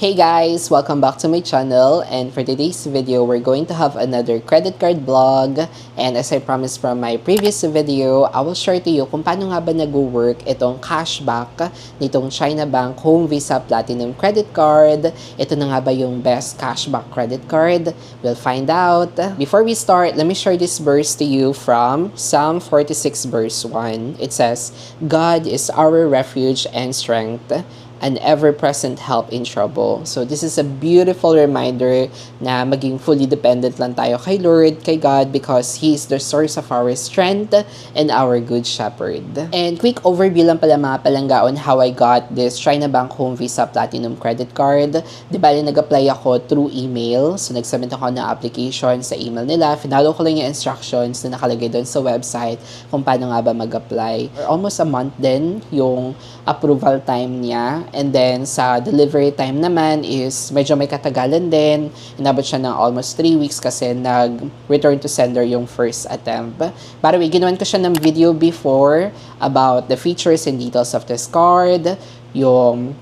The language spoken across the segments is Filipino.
Hey guys! Welcome back to my channel, and for today's video, we're going to have another credit card vlog. And as I promised from my previous video, I will share to you kung paano nga ba nag-work itong cashback nitong China Bank Home Visa Platinum Credit Card. Ito na nga ba yung best cashback credit card? We'll find out. Before we start, let me share this verse to you from Psalm 46 verse 1. It says, "God is our refuge and strength, an ever-present help in trouble." So this is a beautiful reminder na maging fully dependent lang tayo kay Lord, kay God, because He is the source of our strength and our good shepherd. And quick overview lang pala mga palangga on how I got this China Bank Home Visa Platinum Credit Card. Di bali nag-apply ako through email. So nag-submit ako ng application sa email nila. Finalo ko lang yung instructions na nakalagay doon sa website kung paano nga ba mag-apply. Almost a month din yung approval time niya. And then, sa delivery time naman is medyo may katagalan din. Inabot siya ng almost 3 weeks kasi nag-return to sender yung first attempt. By the way, ginawan ko siya ng video before about the features and details of this card, yung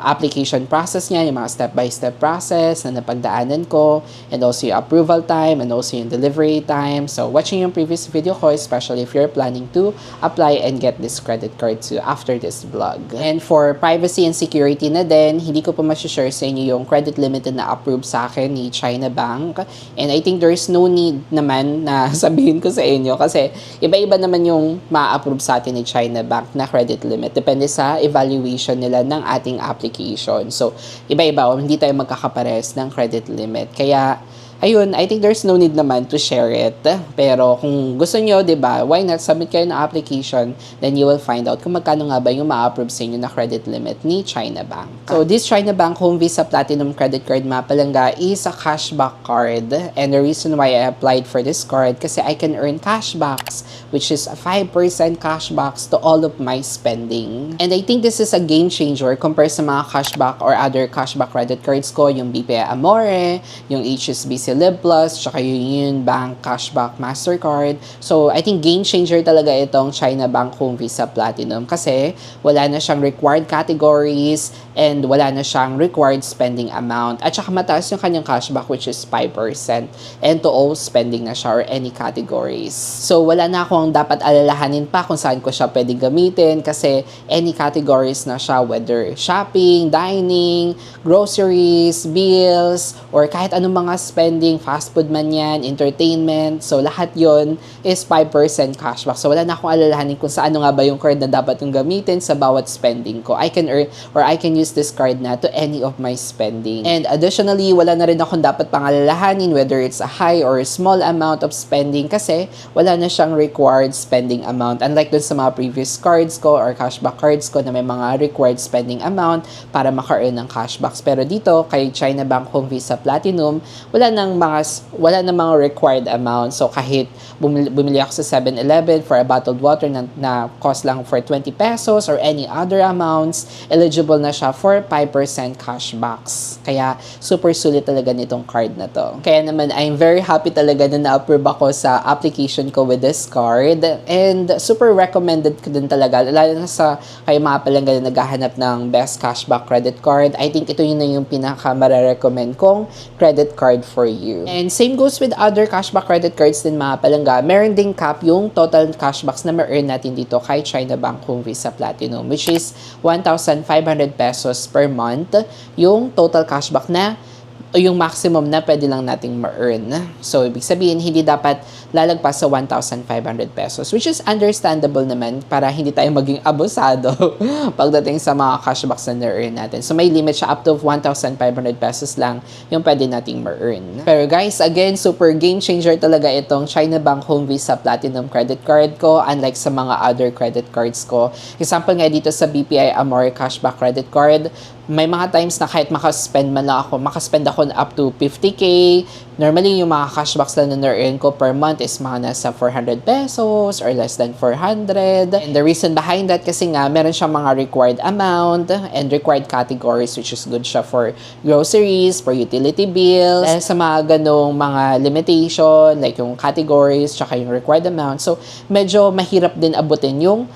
application process niya, yung mga step-by-step process na napagdaanan ko, and also yung approval time, and also yung delivery time. So, watching yung previous video ko, especially if you're planning to apply and get this credit card too after this vlog. And for privacy and security na din, hindi ko pa share sa inyo yung credit limit na approved sa akin ni China Bank. And I think there's no need naman na sabihin ko sa inyo kasi iba-iba naman yung ma-approve sa atin ni China Bank na credit limit. Depende sa evaluation nila ng ating application. So, iba-iba, hindi tayo magkakapares ng credit limit. Kaya, ayun, I think there's no need naman to share it. Pero kung gusto nyo, diba, why not submit kayo ng application, then you will find out kung magkano nga ba yung ma-approve sa inyo na credit limit ni China Bank. So, this China Bank Home Visa Platinum Credit Card mapalangga is a cashback card. And the reason why I applied for this card kasi I can earn cashbacks, which is a 5% cashbacks to all of my spending. And I think this is a game changer compared sa mga cashback or other cashback credit cards ko, yung BPI Amore, yung HSBC Live Plus, tsaka yung Union Bank Cashback Mastercard. So, I think game changer talaga itong China Bank Home Visa Platinum kasi wala na siyang required categories and wala na siyang required spending amount. At saka mataas yung kanyang cashback, which is 5%. And to all spending na siya or any categories. So, wala na akong dapat alalahanin pa kung saan ko siya pwede gamitin kasi any categories na siya, whether shopping, dining, groceries, bills, or kahit anong mga spending, fast food man yan, entertainment. So, lahat yon is 5% cashback. So, wala na akong alalahanin kung saan nga ba yung card na dapat yung gamitin sa bawat spending ko. I can earn or I can use this card na to any of my spending. And additionally, wala na rin akong dapat pang alalahanin whether it's a high or a small amount of spending kasi wala na siyang required spending amount. Unlike dun sa mga previous cards ko or cashback cards ko na may mga required spending amount para maka-earn ng cashbacks. Pero dito, kay China Bank Home Visa Platinum, wala nang mga required amount. So, kahit bumili ako sa 7-Eleven for a bottled water na cost lang for 20 pesos or any other amounts, eligible na siya for 5% cashbacks. Kaya, super sulit talaga nitong card na to. Kaya naman, I'm very happy talaga na na-approve ako sa application ko with this card. And super recommended ko din talaga, lalo na sa kayo mga palangga na naghahanap ng best cashback credit card. I think ito yun na yung pinaka-mare-recommend kong credit card for you. And same goes with other cashback credit cards din mga palangga. Meron ding cap yung total cashbacks na ma-earn natin dito kay China Bank Home Visa Platinum, which is 1,500 pesos per month yung total cashback na yung maximum na pwede lang nating ma-earn. So, ibig sabihin, hindi dapat lalagpas sa 1,500 pesos, which is understandable naman para hindi tayo maging abusado pagdating sa mga cashbacks na na-earn natin. So, may limit siya up to 1,500 pesos lang yung pwede nating ma-earn. Pero guys, again, super game changer talaga itong China Bank Home Visa Platinum Credit Card ko, unlike sa mga other credit cards ko. Example nga dito sa BPI Amore Cashback Credit Card, may mga times na kahit makaspend ako up to 50k. Normally, yung mga cashbacks lang na na-earn ko per month is mga nasa 400 pesos or less than 400. And the reason behind that kasi nga, meron siyang mga required amount and required categories, which is good siya for groceries, for utility bills, dahil sa mga ganong mga limitation, like yung categories, tsaka yung required amount. So, medyo mahirap din abutin yung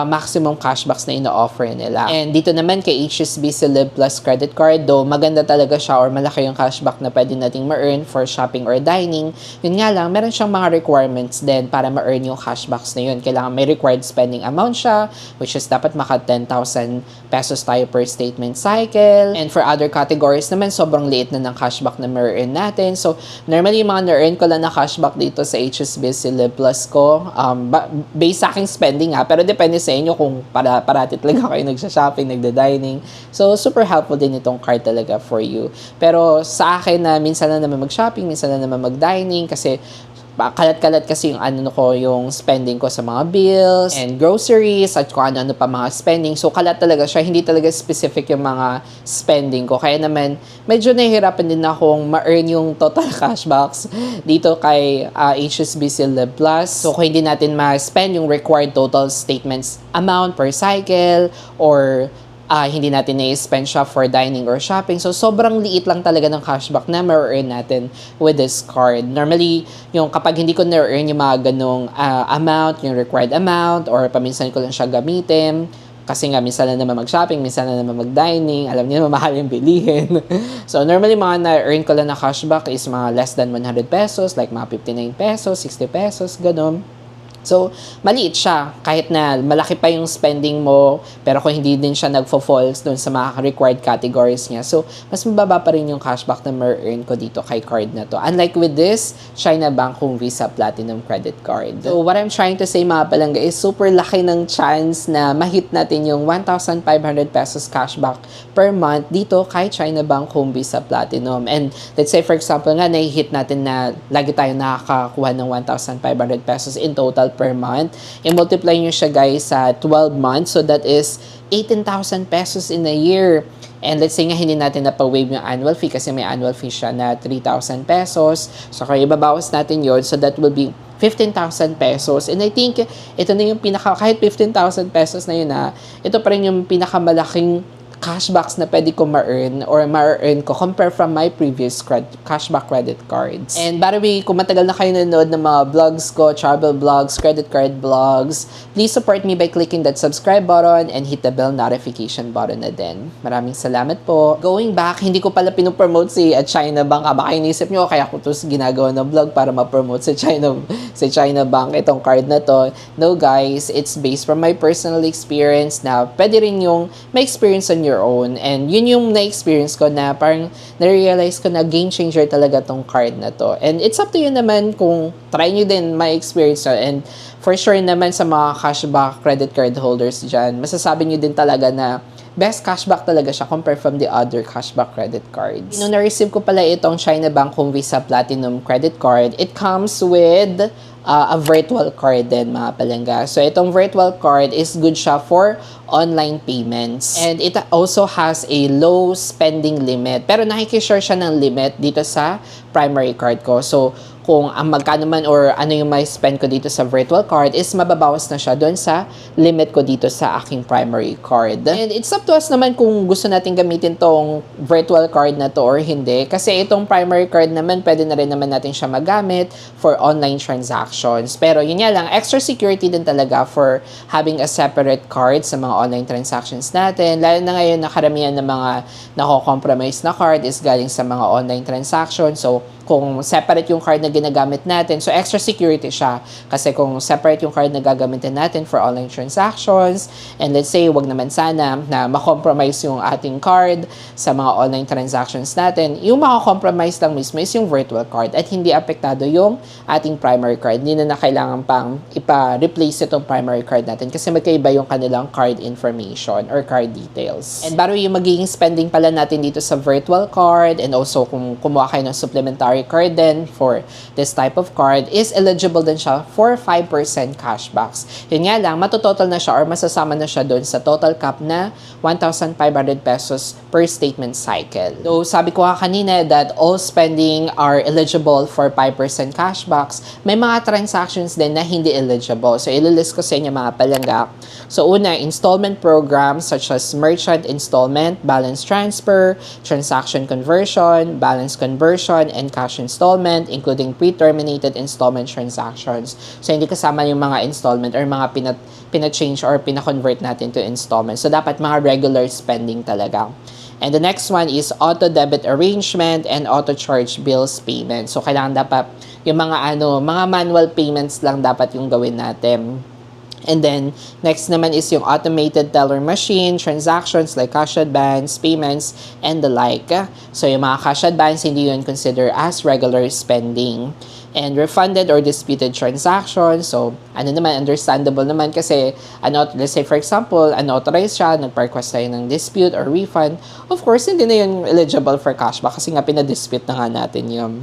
maximum cashbacks na ino-offer nila. And dito naman kay HSBC Live Plus credit card, though maganda talaga siya or malaki yung cashback na pwede nating ma-earn for shopping or dining, yun nga lang, meron siyang mga requirements din para ma-earn yung cashbacks na yun. Kailangan may required spending amount siya, which is dapat maka 10,000 pesos tayo per statement cycle. And for other categories naman, sobrang liit na ng cashback na ma-earn natin. So, normally, yung mga na-earn ko lang na cashback dito sa HSBC Live Plus ko, based sa aking spending pero depende sa inyo kung parati talaga kayo nagsha-shopping, nagda-dining. So, super helpful din itong card talaga for you. Pero sa akin na minsan na naman mag-shopping, minsan na naman mag-dining kasi kalat-kalat kasi yung spending ko sa mga bills and groceries at kung ano-ano pa mga spending. So, kalat talaga siya. Hindi talaga specific yung mga spending ko. Kaya naman, medyo nahihirapan din akong ma-earn yung total cashbacks dito kay HSBC Live Plus. So, kung hindi natin ma-spend yung required total statements amount per cycle or hindi natin na-spend siya for dining or shopping. So, sobrang liit lang talaga ng cashback na ma-earn natin with this card. Normally, yung kapag hindi ko na-earn yung mga ganong amount, yung required amount, or paminsan ko lang siya gamitin, kasi nga, minsan na naman mag-shopping, minsan na naman mag-dining, alam niyo, mahal yung bilihin. So, normally, mga na-earn ko lang na cashback is mga less than 100 pesos, like mga 59 pesos, 60 pesos, ganon. So, maliit siya. Kahit na malaki pa yung spending mo, pero kung hindi din siya nagfo-falls dun sa mga required categories niya. So, mas mababa pa rin yung cashback na ma-earn ko dito kay card na to. Unlike with this, China Bank Home Visa Platinum Credit Card. So, what I'm trying to say mga palangga is super laki ng chance na ma-hit natin yung 1,500 pesos cashback per month dito kay China Bank Home Visa Platinum. And let's say, for example nga, na-hit natin na lagi tayo nakakakuha ng 1,500 pesos in total per month. I-multiply nyo siya guys sa 12 months. So that is 18,000 pesos in a year. And let's say nga hindi natin na-waive yung annual fee kasi may annual fee siya na 3,000 pesos. So kaya ibabawas natin yun. So that will be 15,000 pesos. And I think ito na yung kahit 15,000 pesos na yun ito pa rin yung pinakamalaking cashbacks na pwede ko ma-earn or ma-earn ko compare from my previous cashback credit cards. And by the way, kung matagal na kayo nanonood ng mga vlogs ko, travel vlogs, credit card vlogs, please support me by clicking that subscribe button and hit the bell notification button na din. Maraming salamat po. Going back, hindi ko pala pinopromote si China Bank. Baka inisip nyo, kaya ko ito ginagawa ng vlog para ma-promote si China Bank itong card na to. No guys, it's based from my personal experience na pwede rin yung may experience on your own. And yun yung na-experience ko na parang na-realize ko na game changer talaga tong card na to. And it's up to you naman kung try nyo din ma-experience nyo. And for sure naman sa mga cashback credit card holders dyan, masasabi nyo din talaga na best cashback talaga siya compared from the other cashback credit cards. Nung na-receive ko pala itong China Bank Home Visa Platinum Credit Card, it comes with a virtual card din mga palangga. So itong virtual card is good siya for online payments. And it also has a low spending limit. Pero nakikishare siya ng limit dito sa primary card ko. So kung ang magkano man or ano yung may spend ko dito sa virtual card is mababawas na siya doon sa limit ko dito sa aking primary card. And it's up to us naman kung gusto natin gamitin tong virtual card na to or hindi. Kasi itong primary card naman, pwede na rin naman natin siya magamit for online transactions. Pero yun nga lang, extra security din talaga for having a separate card sa mga online transactions natin. Lalo na ngayon na karamihan ng mga nako-compromise na card is galing sa mga online transactions. So, kung separate yung card na ginagamit natin, so extra security siya. Kasi kung separate yung card na gagamitin natin for online transactions, and let's say, wag naman sana na makompromise yung ating card sa mga online transactions natin, yung makakompromise lang mismo is yung virtual card at hindi apektado yung ating primary card. Hindi na kailangan pang ipa-replace itong primary card natin kasi magkaiba yung kanilang card information or card details. And baro yung magiging spending pala natin dito sa virtual card and also kung kumuha kayo ng supplementary card din for this type of card is eligible din siya for 5% cashbacks. Yun nga lang, matototal na siya or masasama na siya doon sa total cap na 1,500 pesos per statement cycle. So, sabi ko kanina that all spending are eligible for 5% cashbacks. May mga transactions din na hindi eligible. So, ililist ko sa inyo mga palangga. So, una, installment programs such as merchant installment, balance transfer, transaction conversion, balance conversion, and cash cash installment, including pre-terminated installment transactions. So, hindi kasama yung mga installment or mga pina-change or pina-convert natin to installment. So, dapat mga regular spending talaga. And the next one is auto-debit arrangement and auto-charge bills payment. So, kailangan dapat yung mga manual payments lang dapat yung gawin natin. And then, next naman is yung automated teller machine, transactions like cash advance, payments, and the like. So, yung mga cash advance, hindi yun consider as regular spending. And refunded or disputed transactions. So, understandable naman kasi, let's say for example, unauthorized siya, nag-request tayo ng dispute or refund. Of course, hindi na yun eligible for cashback kasi nga pinadispute na nga natin yun.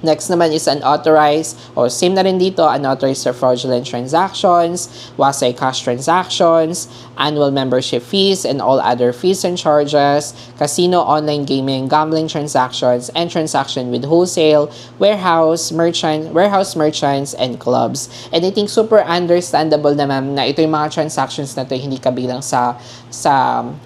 Next naman is unauthorized, o same na rin dito, unauthorized or fraudulent transactions, wasay cash transactions, annual membership fees and all other fees and charges, casino, online gaming, gambling transactions, and transaction with wholesale, warehouse merchants, and clubs. And I think super understandable naman na ito yung mga transactions na to hindi kabilang sa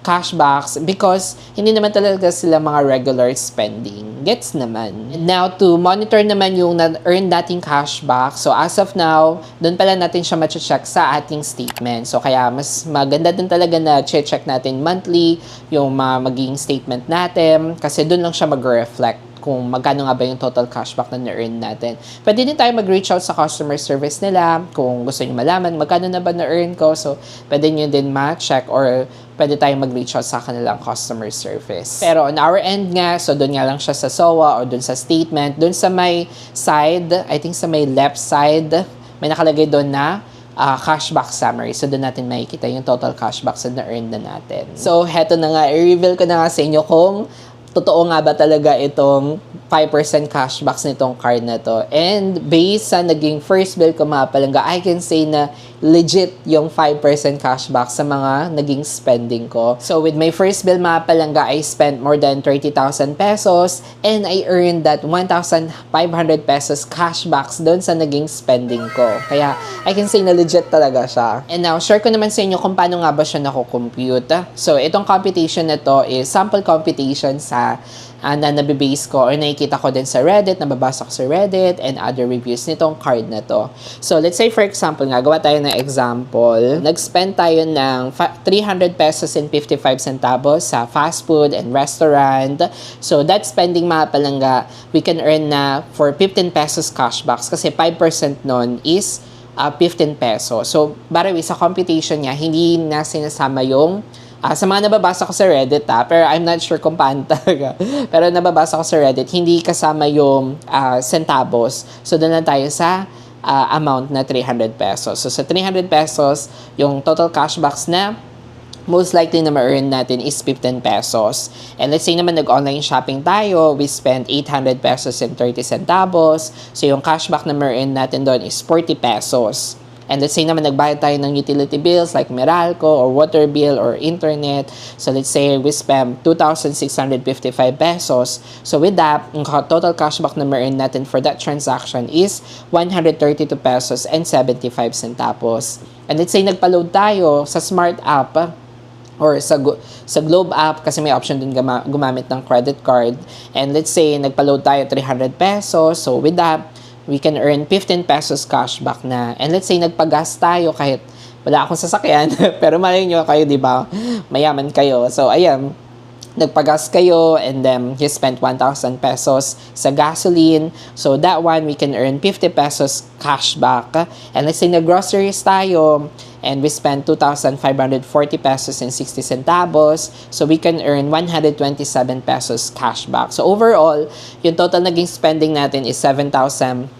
cashbacks because hindi naman talaga sila mga regular spending. Gets naman. And now, to monitor naman yung na-earn dating cashback. So, as of now, doon pala natin siya ma-check sa ating statement. So, kaya mas maganda din talaga na check natin monthly yung magiging statement natin kasi doon lang siya mag-reflect kung magkano nga ba yung total cashback na na-earn natin. Pwede din tayo mag-reach out sa customer service nila kung gusto nyo malaman magkano na ba na-earn ko. So, pwede nyo din ma-check or pwede tayo mag-reach out sa kanilang customer service. Pero on our end nga, so doon nga lang siya sa SOA or doon sa statement. Doon sa may side, I think sa may left side, may nakalagay doon na cashback summary. So, doon natin makikita yung total cashbacks na na-earn na natin. So, heto na nga. I-reveal ko na nga sa inyo kung totoo nga ba talaga itong 5% cashbacks nitong card na to. And based sa naging first bill ko mga palangga, I can say na legit yung 5% cashback sa mga naging spending ko. So with my first bill mga palangga, I spent more than 30,000 pesos and I earned that 1,500 pesos cashbacks doon sa naging spending ko. Kaya I can say na legit talaga siya. And now, share ko naman sa inyo kung paano nga ba siya nako-compute. So itong computation na to is sample computation sa na nabibase ko or nakikita ko din sa Reddit, nababasa ko sa Reddit and other reviews nitong card na to. So, let's say for example nga, gawa tayo ng example. Nag-spend tayo ng 300 pesos and 55 centavos sa fast food and restaurant. So, that spending mga palangga, we can earn na for 15 pesos cashbacks kasi 5% nun is 15 pesos. So, by the way, sa computation niya, hindi na sinasama yung sa mga nababasa ko sa Reddit pero I'm not sure kung paano talaga. Pero nababasa ko sa Reddit, hindi kasama yung centavos. So, doon lang tayo sa amount na 300 pesos. So, sa 300 pesos, yung total cashbacks na most likely na ma-earn natin is 15 pesos. And let's say naman nag-online shopping tayo, we spent 800 pesos and 30 centavos. So, yung cashback na ma-earn natin doon is 40 pesos. And let's say naman nagbayad tayo ng utility bills like Meralco or water bill or internet. So let's say we spent 2,655 pesos. So with that, ang total cashback na ma-earn natin for that transaction is 132 pesos and 75 centavos. And let's say nagpa-load tayo sa Smart app or sa Globe app kasi may option dun gumamit ng credit card. And let's say nagpa-load tayo 300 pesos. So with that, we can earn 15 pesos cashback na. And let's say nagpagas tayo kahit wala akong sasakyan, pero malay nyo kayo, di ba? Mayaman kayo. So, ayan, nagpagas kayo and then you spent 1,000 pesos sa gasoline. So, that one, we can earn 50 pesos cashback. And let's say nag-groceries tayo and we spent 2,540 pesos and 60 centavos. So, we can earn 127 pesos cashback. So, overall, yung total naging spending natin is 7,595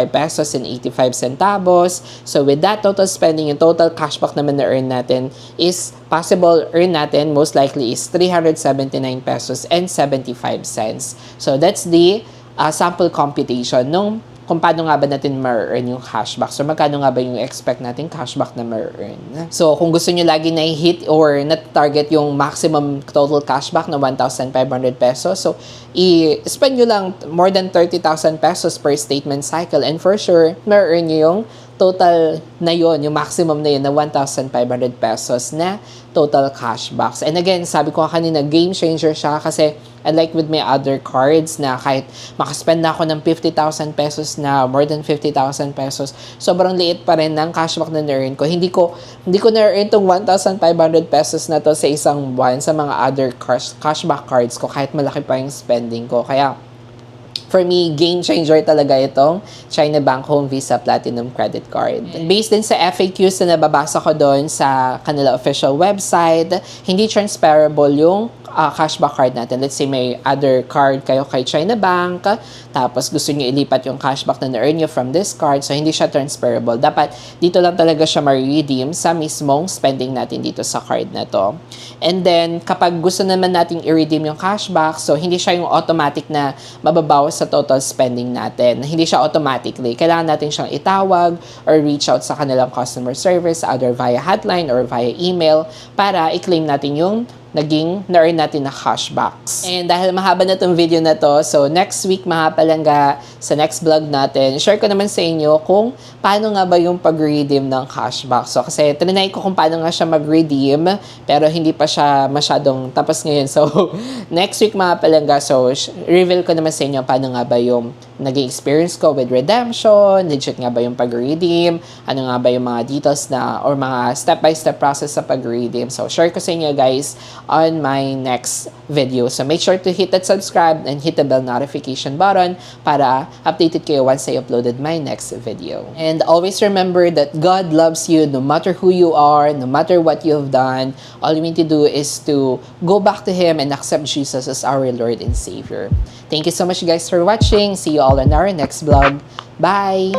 pesos and 85 centavos. So, with that total spending, yung total cashback naman na earn natin is possible earn natin most likely is 379 pesos and 75 cents. So, that's the sample computation nung kung paano nga ba natin ma-earn yung cashback. So, magkano nga ba yung expect natin cashback na ma-earn. So, kung gusto nyo lagi na hit or na-target yung maximum total cashback na 1,500 pesos, so, i-spend nyo lang more than 30,000 pesos per statement cycle and for sure, ma-earn nyo yung total na yon, yung maximum na yun na 1,500 pesos na total cashbacks. And again, sabi ko kanina, game changer siya kasi unlike with my other cards na kahit makaspend na ako ng 50,000 pesos na, more than 50,000 pesos, sobrang liit pa rin ng cashback na na-earn ko. Hindi ko na-earn tong 1,500 pesos na to sa isang buwan sa mga other cashback cards ko kahit malaki pa yung spending ko. Kaya for me, game changer talaga itong China Bank Home Visa Platinum Credit Card. Based din sa FAQs na nababasa ko doon sa kanila official website, hindi transferable yung cashback card natin. Let's say may other card kayo kay China Bank, tapos gusto niyo ilipat yung cashback na na-earn nyo from this card, so hindi siya transferable. Dapat dito lang talaga siya ma-redeem sa mismong spending natin dito sa card na to. And then, kapag gusto naman nating i-redeem yung cashback, so hindi siya yung automatic na mababawas sa total spending natin. Hindi siya automatically. Kailangan natin siyang itawag or reach out sa kanilang customer service, either via hotline or via email, para i-claim natin yung naging na-earn natin na cashbacks. And dahil mahaba na tong video na to, so next week mga palangga, sa next vlog natin, share ko naman sa inyo kung paano nga ba yung pag-redeem ng cashback. So kasi trinay ko kung paano nga siya mag-redeem, pero hindi pa siya masyadong tapos ngayon. So next week mga palangga, so reveal ko naman sa inyo paano nga ba yung naging experience ko with redemption, legit nga ba yung pag-redeem, ano nga ba yung mga details na or mga step-by-step process sa pag-redeem. So share ko sa inyo guys on my next video. So make sure to hit that subscribe and hit the bell notification button para updated kayo once I uploaded my next video. And always remember that God loves you no matter who you are, no matter what you've done. All you need to do is to go back to Him and accept Jesus as our Lord and Savior. Thank you so much guys for watching. See you all in our next vlog. Bye!